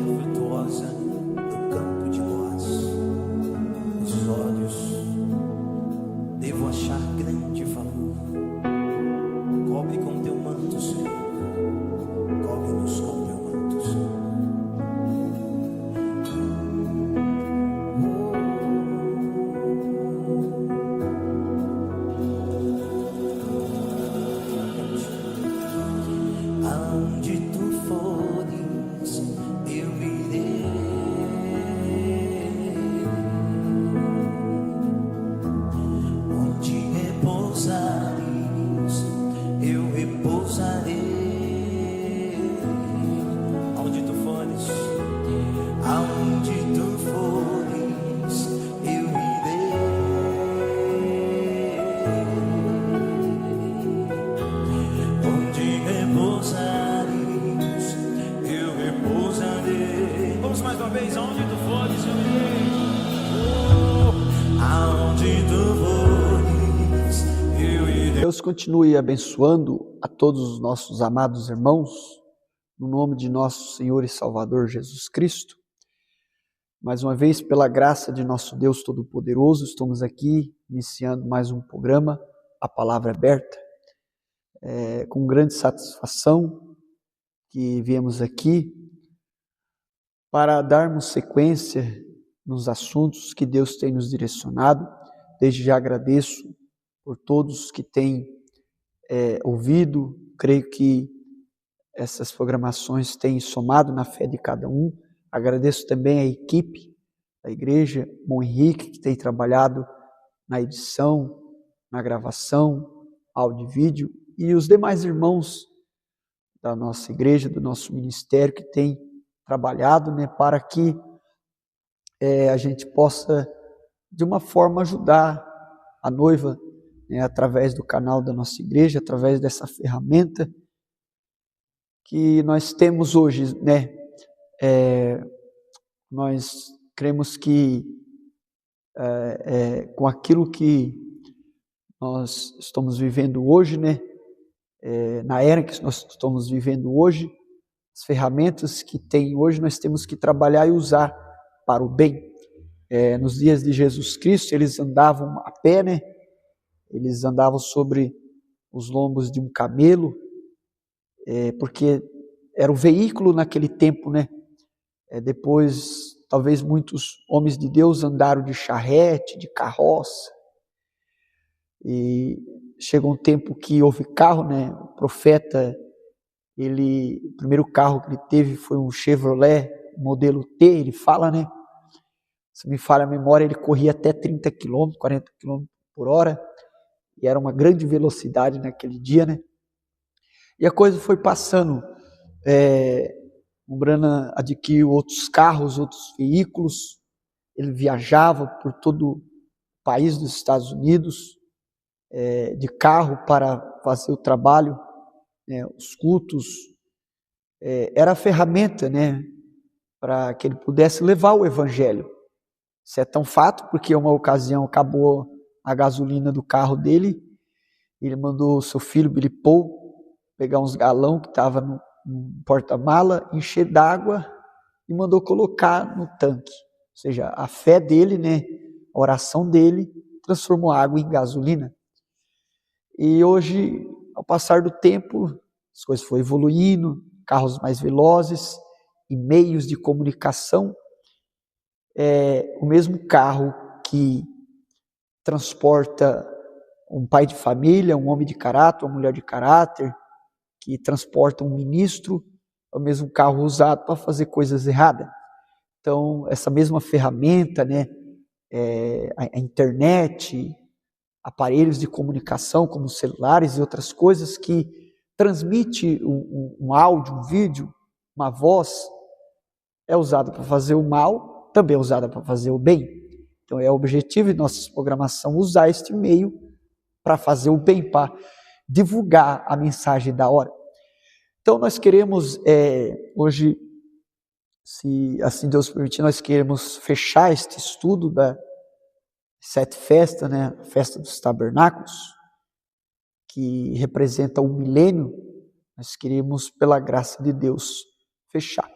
virtuosa no campo de Boaz. Os olhos devo achar grande valor. Cobre com teu manto, Senhor. Cobre-nos com teu manto, Senhor. Aonde tu fores, eu irei. Onde repousares, eu repousarei. Aonde tu fores, aonde tu fores, eu irei. Onde repousares, eu repousarei. Vamos mais uma vez, aonde tu fores, eu irei. Aonde tu fores, eu irei. Deus continue abençoando a todos os nossos amados irmãos, no nome de nosso Senhor e Salvador Jesus Cristo. Mais uma vez, pela graça de nosso Deus Todo-Poderoso, estamos aqui iniciando mais um programa, A Palavra Aberta. Com grande satisfação que viemos aqui para darmos sequência nos assuntos que Deus tem nos direcionado. Desde já agradeço por todos que têm ouvido. Creio que essas programações têm somado na fé de cada um. Agradeço também a equipe da igreja, Bom Henrique, que tem trabalhado na edição, na gravação, áudio e vídeo, e os demais irmãos da nossa igreja, do nosso ministério, que têm trabalhado, para que a gente possa, de uma forma, ajudar a noiva, através do canal da nossa igreja, através dessa ferramenta que nós temos hoje, nós cremos que com aquilo que nós estamos vivendo hoje, na era que nós estamos vivendo hoje, as ferramentas que tem hoje nós temos que trabalhar e usar para o bem. Nos dias de Jesus Cristo, eles andavam a pé, eles andavam sobre os lombos de um camelo, porque era o veículo naquele tempo, depois, talvez muitos homens de Deus andaram de charrete, de carroça, e chegou um tempo que houve carro, o profeta, o primeiro carro que ele teve foi um Chevrolet modelo T, ele fala, se me falha a memória, ele corria até 30 km, 40 km por hora, e era uma grande velocidade naquele dia, E a coisa foi passando, o Branham adquiriu outros carros, outros veículos, ele viajava por todo o país dos Estados Unidos, de carro para fazer o trabalho, os cultos, era a ferramenta, para que ele pudesse levar o evangelho. Isso é tão fato, porque uma ocasião acabou a gasolina do carro dele, ele mandou o seu filho, Billy Paul, pegar uns galão que estava no porta-mala, encher d'água e mandou colocar no tanque. Ou seja, a fé dele, a oração dele, transformou a água em gasolina. E hoje, ao passar do tempo, as coisas foram evoluindo, carros mais velozes e meios de comunicação. O mesmo carro que transporta um pai de família, um homem de caráter, uma mulher de caráter, que transporta um ministro, é o mesmo carro usado para fazer coisas erradas. Então, essa mesma ferramenta, a internet, aparelhos de comunicação como celulares e outras coisas que transmite um áudio, um vídeo, uma voz, é usada para fazer o mal, também é usada para fazer o bem. Então é o objetivo de nossa programação usar este meio para fazer o bem, para divulgar a mensagem da hora. Então nós queremos hoje, se assim Deus permitir, nós queremos fechar este estudo da 7 festas, a festa dos tabernáculos, que representa o milênio. Nós queremos, pela graça de Deus, fechar.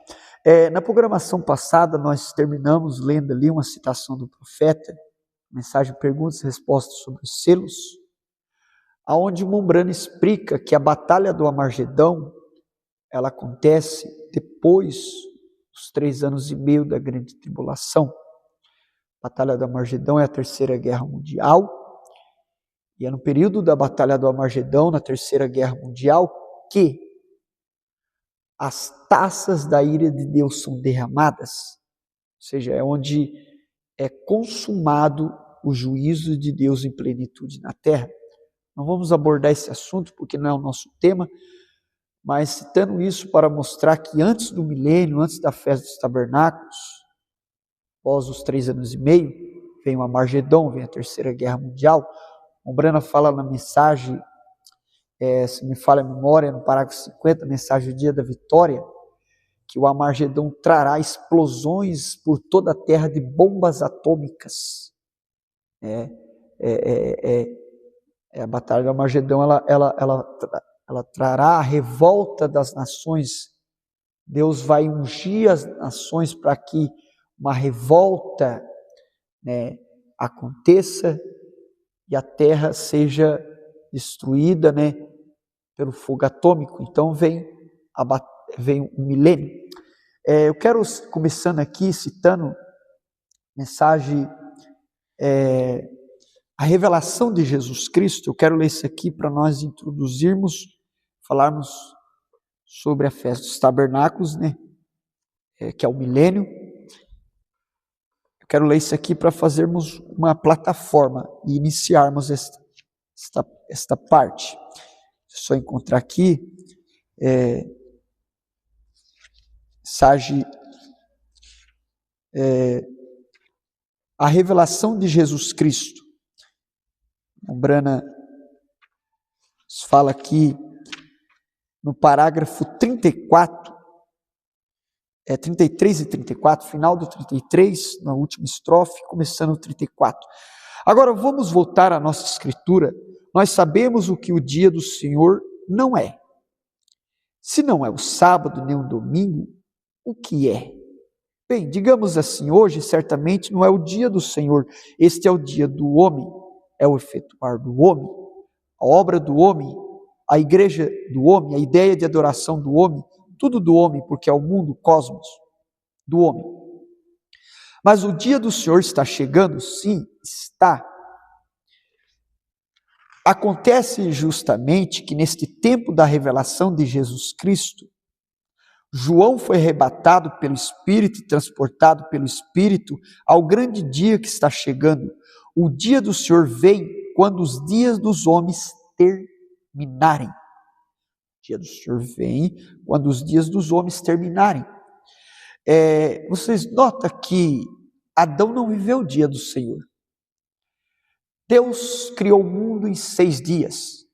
Na programação passada, nós terminamos lendo ali uma citação do profeta, mensagem perguntas e respostas sobre os selos, aonde Mombrana explica que a batalha do Amargedão, ela acontece depois dos 3 anos e meio da grande tribulação. A batalha do Amargedão é a Terceira Guerra Mundial, e é no período da batalha do Amargedão, na Terceira Guerra Mundial, que as taças da ira de Deus são derramadas, ou seja, é onde é consumado o juízo de Deus em plenitude na terra. Não vamos abordar esse assunto porque não é o nosso tema, mas citando isso para mostrar que antes do milênio, antes da festa dos tabernáculos, após os 3 anos e meio, vem o Amargedão, vem a Terceira Guerra Mundial. Mombrana fala na mensagem, se me falha a memória, no parágrafo 50, mensagem do dia da vitória, que o Amargedão trará explosões por toda a terra de bombas atômicas. A batalha do Amargedão, ela trará a revolta das nações. Deus vai ungir as nações para que uma revolta, aconteça e a terra seja destruída, pelo fogo atômico. Então vem o milênio. Eu quero, começando aqui, citando mensagem, a revelação de Jesus Cristo. Eu quero ler isso aqui para nós introduzirmos, falarmos sobre a festa dos tabernáculos, que é o milênio. Eu quero ler isso aqui para fazermos uma plataforma e iniciarmos esta parte. Só encontrar aqui, mensagem, a revelação de Jesus Cristo. Mombrana fala aqui no parágrafo 34, 33 e 34, final do 33, na última estrofe, começando o 34. Agora vamos voltar à nossa escritura. Nós sabemos o que o dia do Senhor não é. Se não é o sábado nem o domingo, o que é? Bem, digamos assim, hoje certamente não é o dia do Senhor, este é o dia do homem, é o efetuar do homem, a obra do homem, a igreja do homem, a ideia de adoração do homem, tudo do homem, porque é o mundo, o cosmos do homem. Mas o dia do Senhor está chegando? Sim, está. Acontece justamente que neste tempo da revelação de Jesus Cristo, João foi arrebatado pelo Espírito e transportado pelo Espírito ao grande dia que está chegando. O dia do Senhor vem quando os dias dos homens terminarem. O dia do Senhor vem quando os dias dos homens terminarem. Vocês notam que Adão não viveu o dia do Senhor. Deus criou o mundo em 6 dias.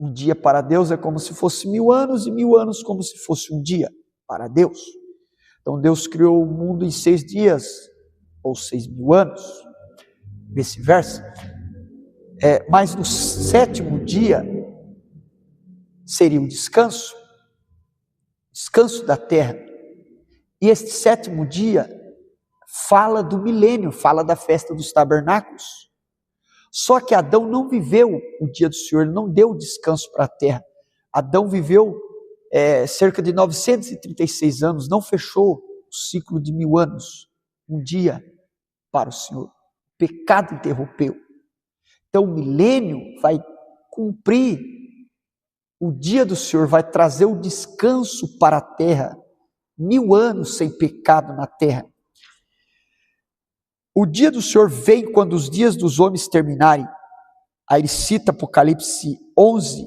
Um dia para Deus é como se fosse 1000 anos, e 1000 anos como se fosse um dia para Deus. Então Deus criou o mundo em 6 dias, ou 6.000 anos, vice-versa. Mas no 7º dia seria o descanso da terra. E este 7º dia fala do milênio, fala da festa dos tabernáculos. Só que Adão não viveu o dia do Senhor, ele não deu descanso para a terra. Adão viveu cerca de 936 anos, não fechou o ciclo de 1000 anos, um dia para o Senhor. O pecado interrompeu. Então o milênio vai cumprir, o dia do Senhor vai trazer o descanso para a terra, 1000 anos sem pecado na terra. O dia do Senhor vem quando os dias dos homens terminarem. Aí ele cita Apocalipse 11.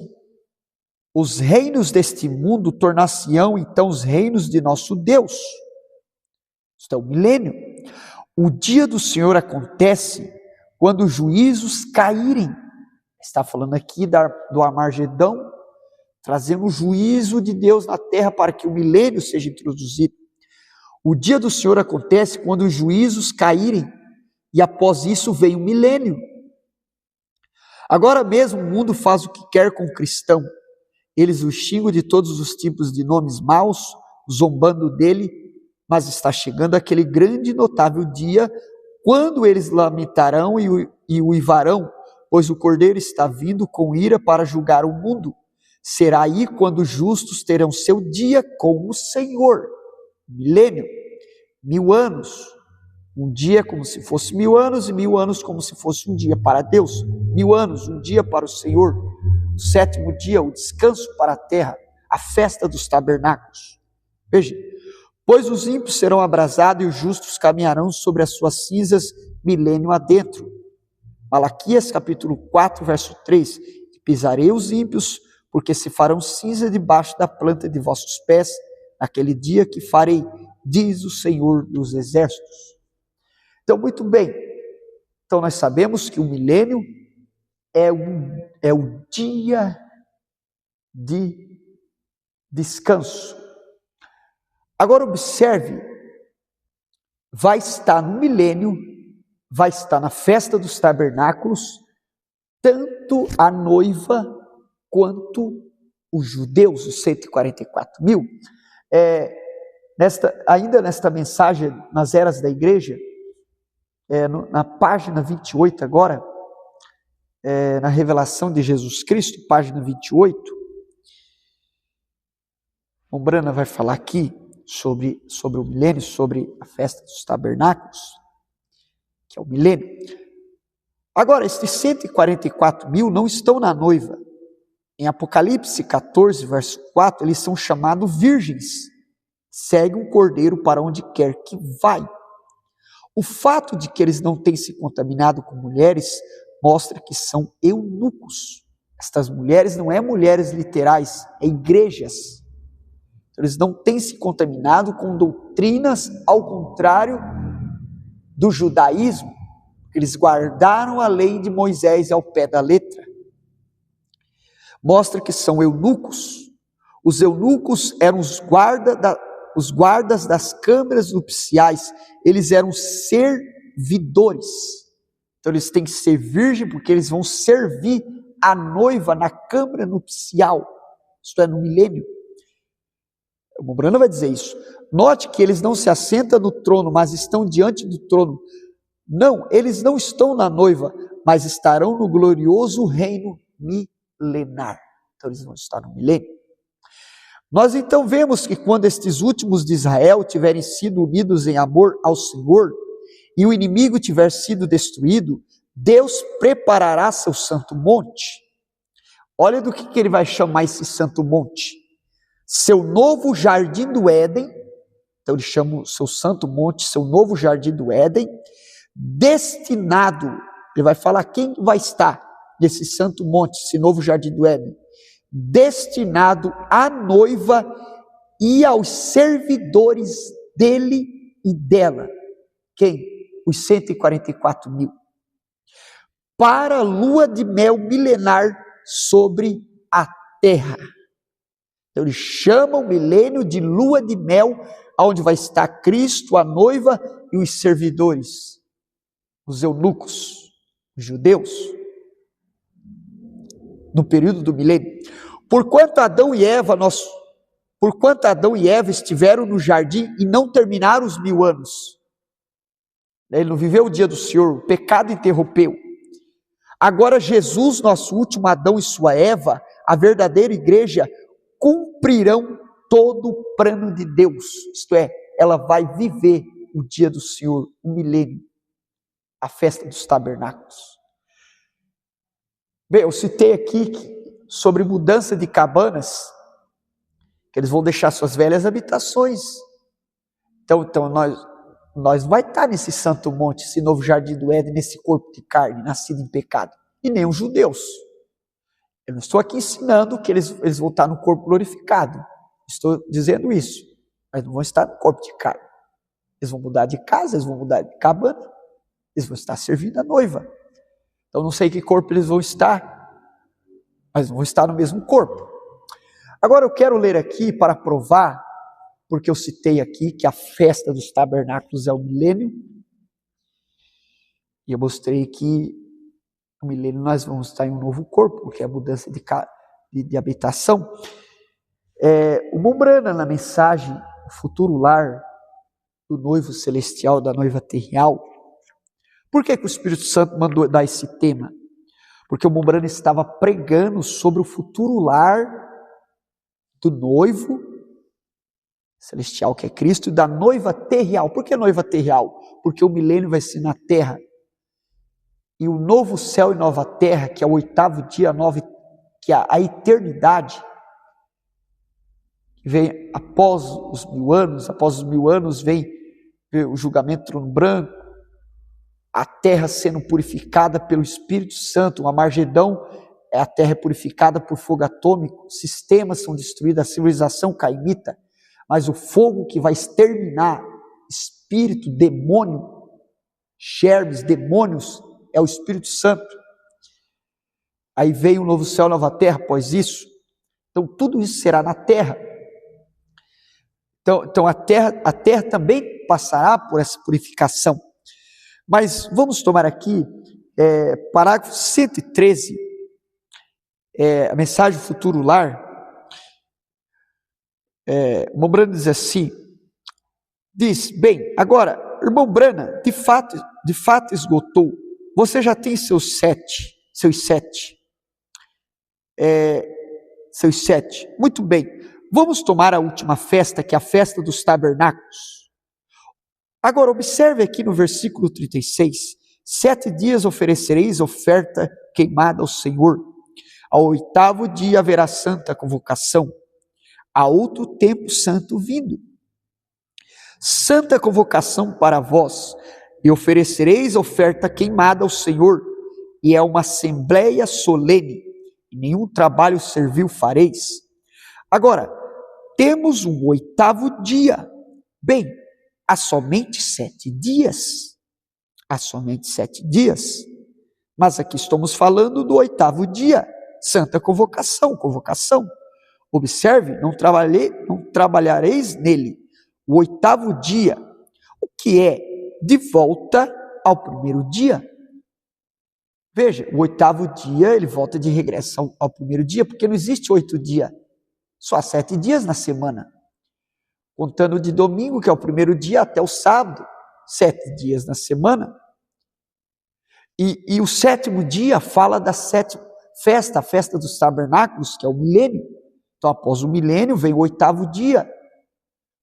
Os reinos deste mundo tornar-se-ão então os reinos de nosso Deus. Isto é o milênio. O dia do Senhor acontece quando os juízos caírem. Está falando aqui do Amargedão, trazendo o juízo de Deus na terra para que o milênio seja introduzido. O dia do Senhor acontece quando os juízos caírem, e após isso vem o milênio. Agora mesmo o mundo faz o que quer com o cristão. Eles o xingam de todos os tipos de nomes maus, zombando dele mas está chegando aquele grande e notável dia, quando eles lamentarão e uivarão, pois o Cordeiro está vindo com ira para julgar o mundo. Será aí quando os justos terão seu dia com o Senhor. Milênio, 1000 anos. Um dia como se fosse 1000 anos, e 1000 anos como se fosse um dia para Deus. 1000 anos, um dia para o Senhor. O 7º dia, o descanso para a terra, a festa dos tabernáculos. Veja, pois os ímpios serão abrasados e os justos caminharão sobre as suas cinzas milênio adentro. Malaquias capítulo 4, verso 3. Pisarei os ímpios, porque se farão cinza debaixo da planta de vossos pés, naquele dia que farei, diz o Senhor dos Exércitos. Então, muito bem. Então, nós sabemos que o milênio é o dia de descanso. Agora, observe, vai estar no milênio, vai estar na festa dos tabernáculos, tanto a noiva quanto os judeus, os 144 mil. Ainda nesta mensagem, nas eras da igreja, na página 28 agora, na revelação de Jesus Cristo, página 28, o Brana vai falar aqui sobre o milênio, sobre a festa dos tabernáculos, que é o milênio. Agora, estes 144 mil não estão na noiva. Em Apocalipse 14, verso 4, eles são chamados virgens. Segue um cordeiro para onde quer que vai. O fato de que eles não têm se contaminado com mulheres mostra que são eunucos. Estas mulheres não é mulheres literais, é igrejas. Eles não têm se contaminado com doutrinas ao contrário do judaísmo. Eles guardaram a lei de Moisés ao pé da letra. Mostra que são eunucos. Os eunucos eram os guardas das câmaras nupciais. Eles eram servidores. Então eles têm que ser virgem porque eles vão servir a noiva na câmara nupcial. Isto é, no milênio. O Mombrana vai dizer isso. Note que eles não se assentam no trono, mas estão diante do trono. Não, eles não estão na noiva, mas estarão no glorioso reino milenar. Então eles vão estar no milênio. Nós então vemos que quando estes últimos de Israel tiverem sido unidos em amor ao Senhor, e o inimigo tiver sido destruído, Deus preparará seu santo monte. Olha do que ele vai chamar esse santo monte. Seu novo jardim do Éden. Então ele chama o seu santo monte, seu novo jardim do Éden, destinado, ele vai falar quem vai estar nesse santo monte, esse novo jardim do Éden, destinado à noiva e aos servidores dele e dela. Quem? Os 144 mil. Para a lua de mel milenar sobre a terra. Então ele chama o milênio de lua de mel, onde vai estar Cristo, a noiva e os servidores, os eunucos, os judeus, no período do milênio. Porquanto Adão e Eva estiveram no jardim e não terminaram os 1000 anos. Ele não viveu o dia do Senhor, o pecado interrompeu. Agora Jesus, nosso último Adão e sua Eva, a verdadeira igreja, cumprirão todo o plano de Deus. Isto é, ela vai viver o dia do Senhor, o milênio, a festa dos tabernáculos. Bem, eu citei aqui sobre mudança de cabanas, que eles vão deixar suas velhas habitações. Então nós vai estar nesse santo monte, esse novo jardim do Éden, nesse corpo de carne, nascido em pecado. E nem os judeus. Eu não estou aqui ensinando que eles vão estar no corpo glorificado. Estou dizendo isso. Mas não vão estar no corpo de carne. Eles vão mudar de casa, eles vão mudar de cabana. Eles vão estar servindo a noiva. Então não sei que corpo eles vão estar, mas vão estar no mesmo corpo. Agora eu quero ler aqui para provar, porque eu citei aqui que a festa dos tabernáculos é o milênio. E eu mostrei que no milênio nós vamos estar em um novo corpo, que é a mudança de habitação. O Mombrana, na mensagem O Futuro Lar, do noivo celestial, da noiva terrenal. Por que o Espírito Santo mandou dar esse tema? Porque o Mombrana estava pregando sobre o futuro lar do noivo celestial, que é Cristo, e da noiva terrenal. Por que noiva terrenal? Porque o milênio vai ser na terra. E o novo céu e nova terra, que é o 8º dia, que é a eternidade, que vem após os 1000 anos vem o julgamento trono branco, a terra sendo purificada pelo Espírito Santo, o Armagedão, a terra é purificada por fogo atômico, sistemas são destruídos, a civilização caimita, mas o fogo que vai exterminar espírito, demônio, germes, demônios, é o Espírito Santo. Aí veio um novo céu, nova terra após isso. Então tudo isso será na terra. Então a terra também passará por essa purificação. Mas vamos tomar aqui parágrafo 113, a mensagem futuro lar. Mombrana diz assim, bem, agora, irmão Brana, de fato esgotou, você já tem seus sete, muito bem, vamos tomar a última festa, que é a festa dos tabernáculos. Agora, observe aqui no versículo 36, 7 dias oferecereis oferta queimada ao Senhor, ao 8º dia haverá santa convocação, há outro tempo santo vindo. Santa convocação para vós, e oferecereis oferta queimada ao Senhor, e é uma assembleia solene, e nenhum trabalho servil fareis. Agora, temos um 8º dia, bem, há somente 7 dias, mas aqui estamos falando do 8º dia, santa convocação. Observe, não trabalhareis nele, o 8º dia, o que é de volta ao primeiro dia. Veja, o 8º dia, ele volta de regresso ao primeiro dia, porque não existe 8 dias, só há 7 dias na semana. Contando de domingo, que é o primeiro dia, até o sábado, 7 dias na semana. E o 7º dia fala da 7ª festa, a festa dos tabernáculos, que é o milênio. Então, após o milênio, vem o 8º dia,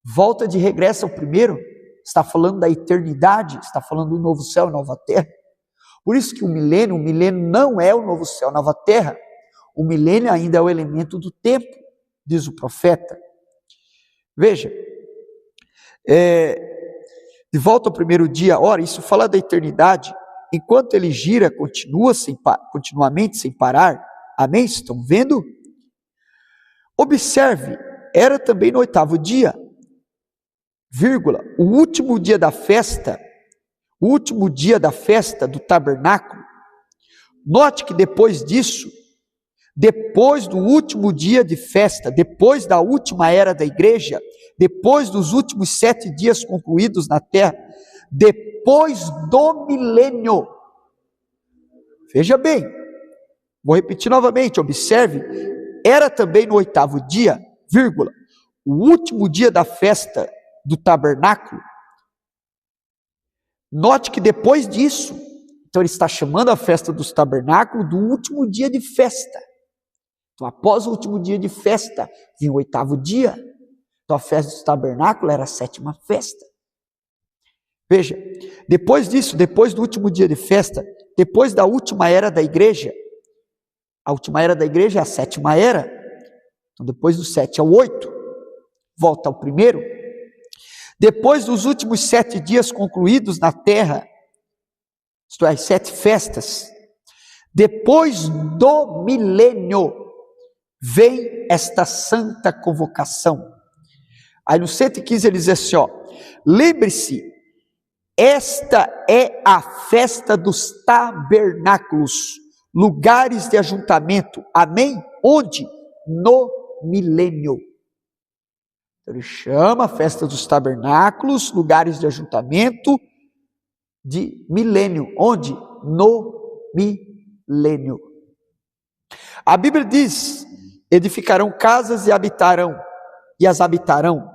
volta de regresso ao primeiro, está falando da eternidade, está falando do novo céu e nova terra. Por isso que o milênio não é o novo céu e nova terra, o milênio ainda é o elemento do tempo, diz o profeta. Veja, de volta ao primeiro dia, ora, isso fala da eternidade, enquanto ele gira, continuamente sem parar, amém? Estão vendo? Observe, era também no 8º dia, vírgula, o último dia da festa do tabernáculo. Note que depois disso, depois do último dia de festa, depois da última era da igreja, depois dos últimos 7 dias concluídos na terra, depois do milênio. Veja bem, vou repetir novamente, observe, era também no 8º dia, vírgula, o último dia da festa do tabernáculo. Note que depois disso, então ele está chamando a festa dos tabernáculos do último dia de festa. Então, após o último dia de festa, vinha o 8º dia. Então, a festa dos tabernáculos era a 7ª festa. Veja, depois disso, depois do último dia de festa, depois da última era da igreja, a última era da igreja é a 7ª era, então depois do 7 ao 8, volta ao primeiro, depois dos últimos 7 dias concluídos na terra, isto é, as 7 festas, depois do milênio, vem esta santa convocação. Aí no 115 ele diz assim, lembre-se, esta é a festa dos tabernáculos, lugares de ajuntamento, amém? Onde? No milênio. Ele chama a festa dos tabernáculos, lugares de ajuntamento, de milênio. Onde? No milênio. A Bíblia diz, edificarão casas e as habitarão.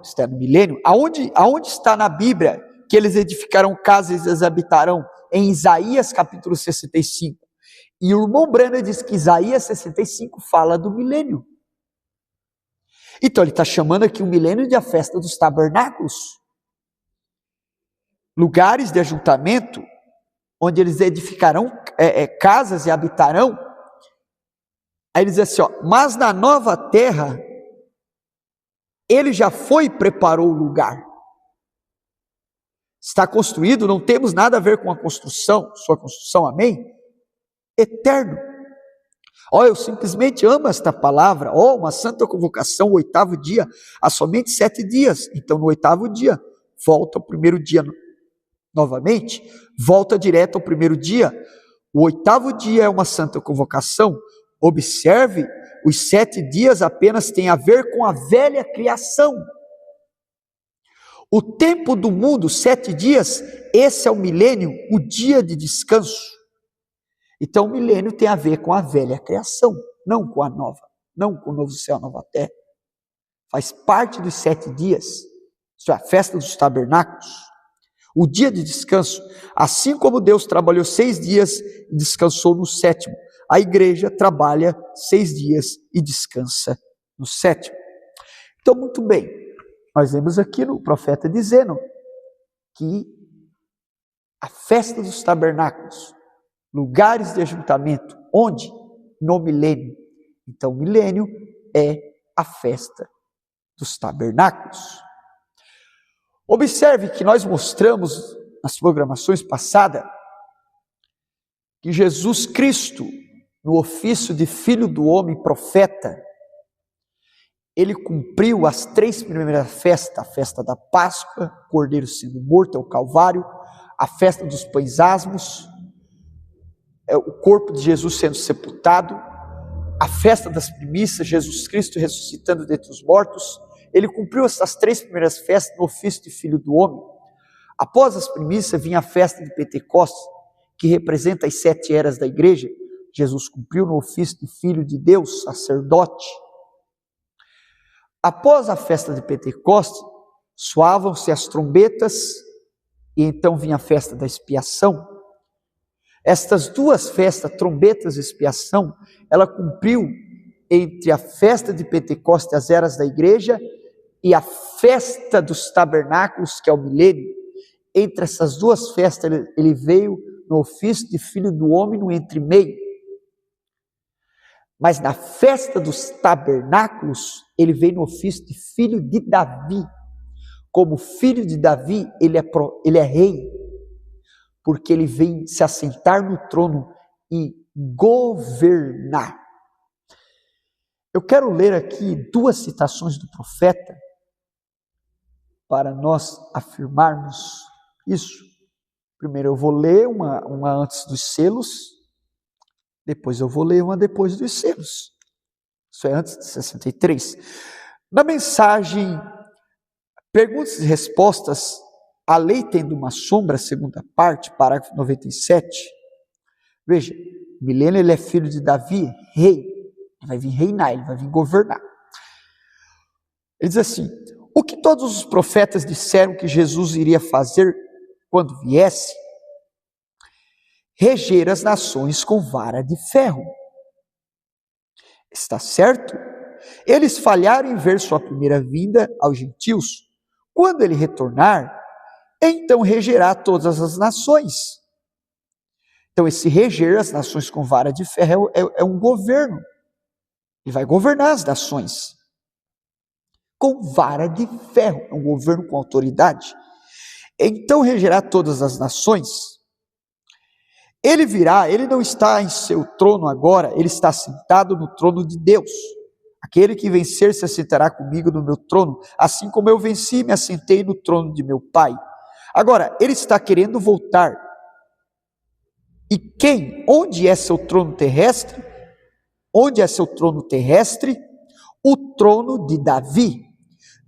está no milênio. Aonde está na Bíblia que eles edificarão casas e as habitarão? Em Isaías capítulo 65. E o irmão Branham diz que Isaías 65 fala do milênio. Então ele está chamando aqui o milênio de a festa dos tabernáculos. Lugares de ajuntamento, onde eles edificarão casas e habitarão. Aí ele diz assim, mas na nova terra, ele já foi e preparou o lugar. Está construído, não temos nada a ver com a construção, sua construção, amém? Eterno. Eu simplesmente amo esta palavra. Uma santa convocação, o 8º dia, há somente 7 dias. Então no 8º dia, volta ao primeiro dia novamente, volta direto ao primeiro dia. O 8º dia é uma santa convocação. Observe, os 7 dias apenas têm a ver com a velha criação. O tempo do mundo, 7 dias, esse é o milênio, o dia de descanso. Então o milênio tem a ver com a velha criação, não com a nova, não com o novo céu, a nova terra. Faz parte dos 7 dias, isso é a festa dos tabernáculos, o dia de descanso. Assim como Deus trabalhou 6 dias e descansou no 7º, a igreja trabalha 6 dias e descansa no 7º. Então, muito bem, nós vemos aqui no profeta dizendo que a festa dos tabernáculos, lugares de ajuntamento, onde? No milênio. Então, o milênio é a festa dos tabernáculos. Observe que nós mostramos nas programações passadas que Jesus Cristo, no ofício de Filho do Homem, profeta, ele cumpriu as 3 primeiras festas, a festa da Páscoa, Cordeiro sendo morto ao Calvário, a festa dos pães asmos, o corpo de Jesus sendo sepultado, a festa das primícias, Jesus Cristo ressuscitando dentre os mortos. Ele cumpriu essas 3 primeiras festas no ofício de Filho do Homem. Após as primícias vinha a festa de Pentecostes, que representa as 7 eras da igreja. Jesus cumpriu no ofício de Filho de Deus, sacerdote. Após a festa de Pentecostes, soavam-se as trombetas e então vinha a festa da expiação. Estas 2 festas, trombetas e expiação, ela cumpriu entre a festa de Pentecostes, as eras da igreja, e a festa dos tabernáculos, que é o milênio. Entre essas 2 festas, ele veio no ofício de Filho do Homem, no entre-meio. Mas na festa dos tabernáculos, ele veio no ofício de Filho de Davi. Como filho de Davi, ele é rei, porque ele vem se assentar no trono e governar. Eu quero ler aqui 2 citações do profeta, para nós afirmarmos isso. Primeiro eu vou ler uma antes dos selos, depois eu vou ler uma depois dos selos. Isso é antes de 63. Na mensagem Perguntas e Respostas, a lei tendo uma sombra, segunda parte, parágrafo 97. Veja, milênio ele é filho de Davi, rei. Ele vai vir reinar, ele vai vir governar. Ele diz assim: o que todos os profetas disseram que Jesus iria fazer quando viesse? Reger as nações com vara de ferro. Está certo? Eles falharam em ver sua primeira vinda aos gentios. Quando ele retornar, então regerá todas as nações. Então esse reger as nações com vara de ferro é um governo. Ele vai governar as nações com vara de ferro, é um governo com autoridade. Então regerá todas as nações. Ele virá, ele não está em seu trono agora, ele está sentado no trono de Deus. Aquele que vencer se assentará comigo no meu trono, assim como eu venci e me assentei no trono de meu Pai. Agora, ele está querendo voltar. E quem? Onde é seu trono terrestre? Onde é seu trono terrestre? O trono de Davi.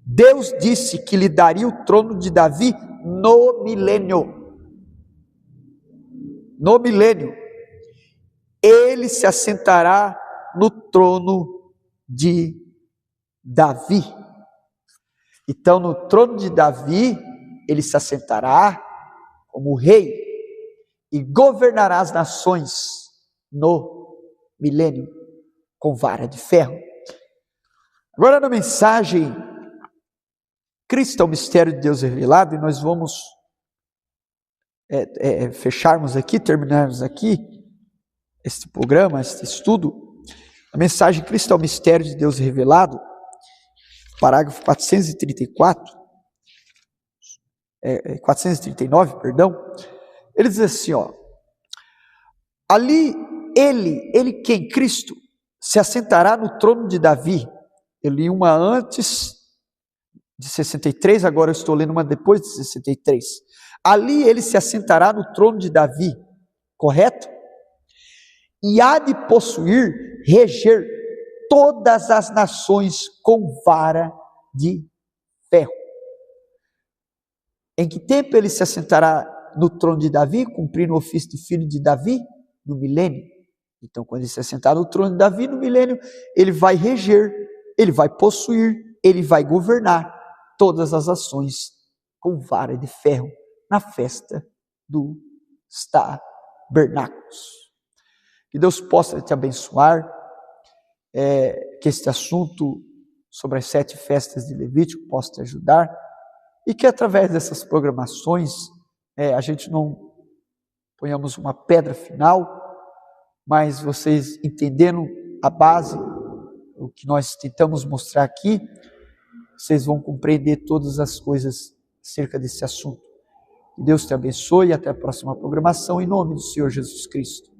Deus disse que lhe daria o trono de Davi no milênio. No milênio. Ele se assentará no trono de Davi. Então, no trono de Davi, ele se assentará como rei e governará as nações no milênio com vara de ferro. Agora, na mensagem Cristo é o mistério de Deus revelado, e nós vamos fecharmos aqui, terminarmos aqui este programa, este estudo. A mensagem Cristo é o mistério de Deus revelado, parágrafo 439, perdão. Ele diz assim, ali ele quem? Cristo, se assentará no trono de Davi. Eu li uma antes de 63, agora eu estou lendo uma depois de 63. Ali ele se assentará no trono de Davi, correto? E há de possuir, reger todas as nações com vara de ferro. Em que tempo ele se assentará no trono de Davi, cumprindo o ofício de filho de Davi? No milênio. Então, quando ele se assentar no trono de Davi, no milênio, ele vai reger, ele vai possuir, ele vai governar todas as ações com vara de ferro na festa dos tabernáculos. Que Deus possa te abençoar, que este assunto sobre as 7 festas de Levítico possa te ajudar, e que através dessas programações a gente não ponhamos uma pedra final, mas vocês entendendo a base, o que nós tentamos mostrar aqui, vocês vão compreender todas as coisas acerca desse assunto. Que Deus te abençoe e até a próxima programação, em nome do Senhor Jesus Cristo.